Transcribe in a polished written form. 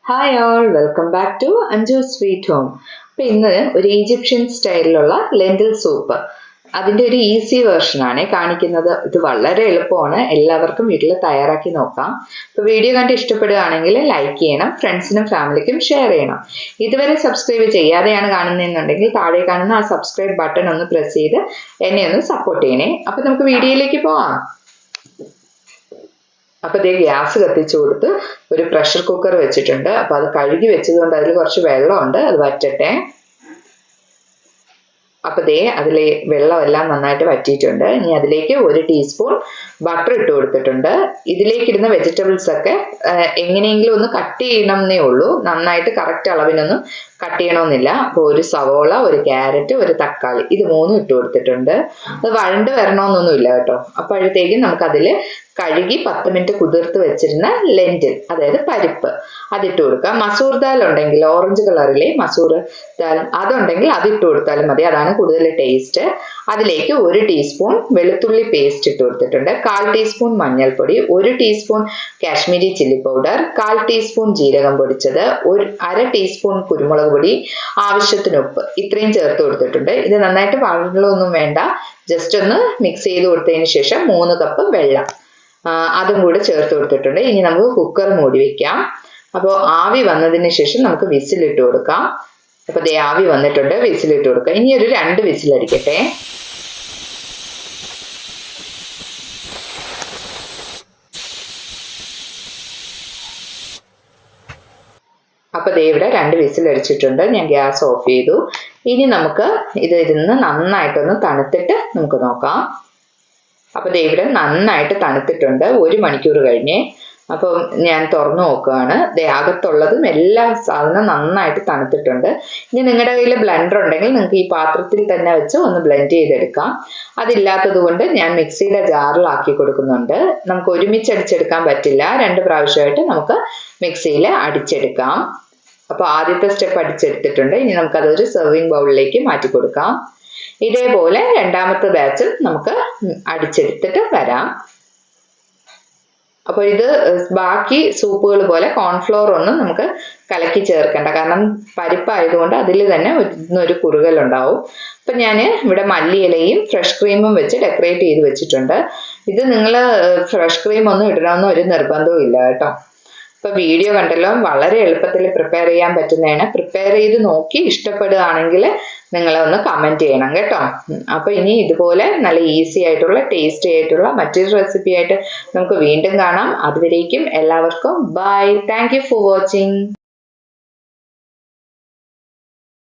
Hi all, welcome back to Anju sweet home. അപ്പോൾ ഇന്ന് ഒരു ഈജിപ്ഷ്യൻ സ്റ്റൈലിലുള്ള ലെൻറ്റിൽ സൂപ്പ്, അതിൻ്റെ ഒരു ഈസി വെർഷനാണ് കാണിക്കുന്നത്. ഇത് വളരെ എളുപ്പമാണ്, എല്ലാവർക്കും വീട്ടിൽ തയ്യാറാക്കി നോക്കാം. അപ്പോൾ വീഡിയോ കണ്ട് ഇഷ്ടപ്പെടുകയാണെങ്കിൽ ലൈക്ക് ചെയ്യണം, ഫ്രണ്ട്സിനും ഫാമിലിക്കും ഷെയർ ചെയ്യണം. ഇതുവരെ സബ്സ്ക്രൈബ് ചെയ്യാതെയാണ് കാണുന്നതെന്നുണ്ടെങ്കിൽ താഴെ കാണുന്ന ആ സബ്സ്ക്രൈബ് ബട്ടൺ ഒന്ന് പ്രസ് ചെയ്ത് എന്നെ ഒന്ന് സപ്പോർട്ട് ചെയ്യണേ. അപ്പോൾ നമുക്ക് വീഡിയോയിലേക്ക് പോവാം. അപ്പോൾ ഇതേ ഗ്യാസ് കത്തിച്ചു കൊടുത്ത് ഒരു പ്രഷർ കുക്കർ വെച്ചിട്ടുണ്ട്. അപ്പോൾ അത് കഴുകി വെച്ചതുകൊണ്ട് അതിൽ കുറച്ച് വെള്ളമുണ്ട്, അത് വറ്റട്ടെ. അപ്പോൾ ദേ അതിൽ വെള്ളമെല്ലാം നന്നായിട്ട് വറ്റിയിട്ടുണ്ട്. ഇനി അതിലേക്ക് 1 ടീസ്പൂൺ ബട്ടർ ഇട്ട് കൊടുത്തിട്ടുണ്ട്. ഇതിലേക്ക് ഇടുന്ന വെജിറ്റബിൾസ് ഒക്കെ എങ്ങനെയെങ്കിലും ഒന്ന് കട്ട് ചെയ്യണം എന്നേ ഉള്ളൂ, നന്നായിട്ട് കറക്റ്റ് അളവിനൊന്നും കട്ട് ചെയ്യണമെന്നില്ല. അപ്പോൾ ഒരു സവോള, ഒരു ക്യാരറ്റ്, ഒരു തക്കാളി, ഇത് 3 ഇട്ട് കൊടുത്തിട്ടുണ്ട്. അത് വഴണ്ട് വരണമെന്നൊന്നുമില്ല കേട്ടോ. അപ്പോഴത്തേക്കും നമുക്കതിൽ കഴുകി 10 മിനിറ്റ് കുതിർത്ത് വെച്ചിരുന്ന ലെൻറ്റിൽ, അതായത് പരിപ്പ്, അതിട്ട് കൊടുക്കാം. മസൂർ ദാൽ ഉണ്ടെങ്കിൽ, ഓറഞ്ച് കളറിലെ മസൂർ ദാൽ അതുണ്ടെങ്കിൽ അതിട്ട് കൊടുത്താലും മതി, അതാണ് കൂടുതൽ ടേസ്റ്റ്. അതിലേക്ക് 1 ടീസ്പൂൺ വെളുത്തുള്ളി പേസ്റ്റ് ഇട്ട് കൊടുത്തിട്ടുണ്ട്, 1/4 ടീസ്പൂൺ മഞ്ഞൾപ്പൊടി, 1 teaspoon Kashmiri chilli powder, 1/4 teaspoon ജീരകം പൊടിച്ചത്, 1/2 ടീസ്പൂൺ കുരുമുളക് പൊടി, ആവശ്യത്തിന് ഉപ്പ്, ഇത്രയും ചേർത്ത് കൊടുത്തിട്ടുണ്ട്. ഇത് നന്നായിട്ട് വെള്ളമൊന്നും വേണ്ട, ജസ്റ്റ് ഒന്ന് മിക്സ് ചെയ്ത് കൊടുത്തതിന് ശേഷം 3 കപ്പ് വെള്ളം അതും കൂടെ ചേർത്ത് കൊടുത്തിട്ടുണ്ട്. ഇനി നമുക്ക് കുക്കർ മൂടി വെക്കാം. അപ്പോൾ ആവി വന്നതിന് ശേഷം നമുക്ക് വിസിലിട്ട് കൊടുക്കാം. അപ്പോൾ ദേ ആവി വന്നിട്ടുണ്ട്, വിസിലിട്ട് കൊടുക്കാം. ഇനി ഒരു 2 വിസിലടിക്കട്ടെ. അപ്പോൾ ദേ ഇവിടെ 2 വിസിലടിച്ചിട്ടുണ്ട്. ഞാൻ ഗ്യാസ് ഓഫ് ചെയ്തു. ഇനി നമുക്ക് ഇരുന്ന് നന്നായിട്ടൊന്ന് തണുത്തിട്ട് നമുക്ക് നോക്കാം. അപ്പോൾ ദേ ഇവിടെ നന്നായിട്ട് തണുത്തിട്ടുണ്ട്, 1 മണിക്കൂർ കഴിഞ്ഞ്. അപ്പോൾ ഞാൻ തുറന്നു നോക്കുകയാണ്. ദേ അകത്തുള്ളതും എല്ലാ സാധനവും നന്നായിട്ട് തണുത്തിട്ടുണ്ട്. ഇനി നിങ്ങളുടെ കയ്യിൽ ബ്ലെൻഡർ ഉണ്ടെങ്കിൽ നിങ്ങൾക്ക് ഈ പാത്രത്തിൽ തന്നെ വെച്ച് ഒന്ന് ബ്ലെൻഡ് ചെയ്തെടുക്കാം. അതില്ലാത്തത് കൊണ്ട് ഞാൻ മിക്സിയുടെ ജാറിലാക്കി കൊടുക്കുന്നുണ്ട്. നമുക്ക് ഒരുമിച്ച് അടിച്ചെടുക്കാൻ പറ്റില്ല, 2 പ്രാവശ്യമായിട്ട് നമുക്ക് മിക്സിയിൽ അടിച്ചെടുക്കാം. അപ്പോൾ ആദ്യത്തെ സ്റ്റെപ്പ് അടിച്ചെടുത്തിട്ടുണ്ട്. ഇനി നമുക്കതൊരു സെർവിങ് ബൗളിലേക്ക് മാറ്റി കൊടുക്കാം. ഇതേപോലെ രണ്ടാമത്തെ ബാച്ച് നമുക്ക് അടിച്ചെടുത്തിട്ട് വരാം. അപ്പോൾ ഇത് ബാക്കി സൂപ്പുകൾ പോലെ കോൺഫ്ലോർ ഒന്നും നമുക്ക് കലക്കി ചേർക്കണ്ട, കാരണം പരിപ്പായതുകൊണ്ട് അതിൽ തന്നെ ഒരു കുറുകലുണ്ടാവും. അപ്പം ഞാൻ ഇവിടെ മല്ലിയിലയും ഫ്രഷ് ക്രീമും വെച്ച് ഡെക്കറേറ്റ് ചെയ്ത് വെച്ചിട്ടുണ്ട്. ഇത് നിങ്ങൾ ഫ്രഷ് ക്രീം ഒന്നും ഇടണമെന്ന് ഒരു നിർബന്ധവും ഇല്ല കേട്ടോ. അപ്പോൾ വീഡിയോ കണ്ടല്ലോ, വളരെ എളുപ്പത്തിൽ പ്രിപ്പയർ ചെയ്യാൻ പറ്റുന്നതാണ്. പ്രിപ്പയർ ചെയ്ത് നോക്കി ഇഷ്ടപ്പെടുകയാണെങ്കിൽ നിങ്ങളൊന്ന് കമൻറ്റ് ചെയ്യണം കേട്ടോ. അപ്പോൾ ഇനി ഇതുപോലെ നല്ല ഈസി ആയിട്ടുള്ള ടേസ്റ്റി ആയിട്ടുള്ള മറ്റൊരു റെസിപ്പി ആയിട്ട് നമുക്ക് വീണ്ടും കാണാം. അതുവരേക്കും എല്ലാവർക്കും bye. Thank you for watching.